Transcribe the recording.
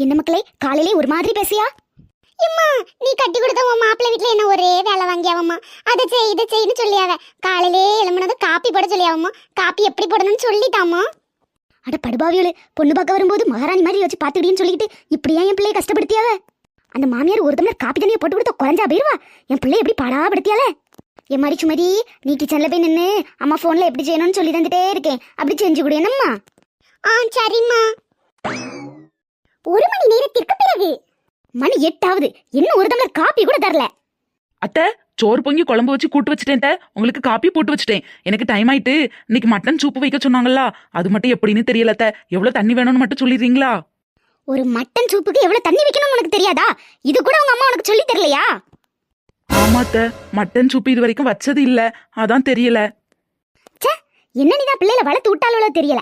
என்ன மக்களே, காலையிலே ஒரு மாதிரி பேசியா? அம்மா, நீ கட்டி கொடுத்த உன் மாப்பிள்ளை வீட்டுல என்ன ஒரே வேலை வாங்கியாவம்மா. அதை செய் இதை செய்யு சொல்லியாவ. காலையிலே எழும்புனது காப்பி போட சொல்லியாவம்மா. காப்பி எப்படி போடணும்னு சொல்லிட்டாமா. அட படுபாவியோளு, பொண்ணு பார்க்க வரும்போது மகாராணி மாதிரி வச்சு பாத்துக்கிட்டேன்னு சொல்லிக்கிட்டு இப்படியா என் பிள்ளைய கஷ்டப்படுத்தியாவ? அந்த மாமியார் ஒரு டம்ளர் காப்பி தண்ணியை போட்டு கொடுத்தா குறைஞ்சா போயிருவா. என் பிள்ளை எப்படி பாடாப்படுத்தியால? என் மாதிரி சுமதி, நீ கிச்சன்ல போய் நின்று அம்மா போன்ல எப்படி செய்யணும்னு சொல்லி தந்துட்டே இருக்கேன், அப்படி செஞ்சு கொடு என்னம்மா. சரிம்மா. 1 மணி நேரத்திற்கு பிறகு. மணி 8 ஆகுது, இன்னும் ஒரு டம்ளர் காப்பி கூட தரல. அத்தை, சோறு பொங்கி குழம்பு வச்சு கூட்டு வச்சுட்டேன். உங்களுக்கு காப்பி போட்டு வச்சுட்டேன். எனக்கு டைம் ஆயிட்டு. இன்னைக்கு மட்டன் சூப்பு வைக்க சொன்னாங்களா, அது மட்டும் எப்படின்னு தெரியல. எவ்வளவு தண்ணி வேணும்னு மட்டும் சொல்லிடுறீங்களா? ஒரு மட்டன் சூப்புக்கு எவ்வளவு தண்ணி வைக்கணும்னு உனக்கு தெரியாதா? இது கூட உங்க அம்மா உனக்கு சொல்லி தரலையா? ஆமாத்த, மட்டன் சூப்பு இது வரைக்கும் வச்சது இல்ல, அதான் தெரியல. என்ன நீதான் பிள்ளைல வளர்த்து விட்டாலோ தெரியல.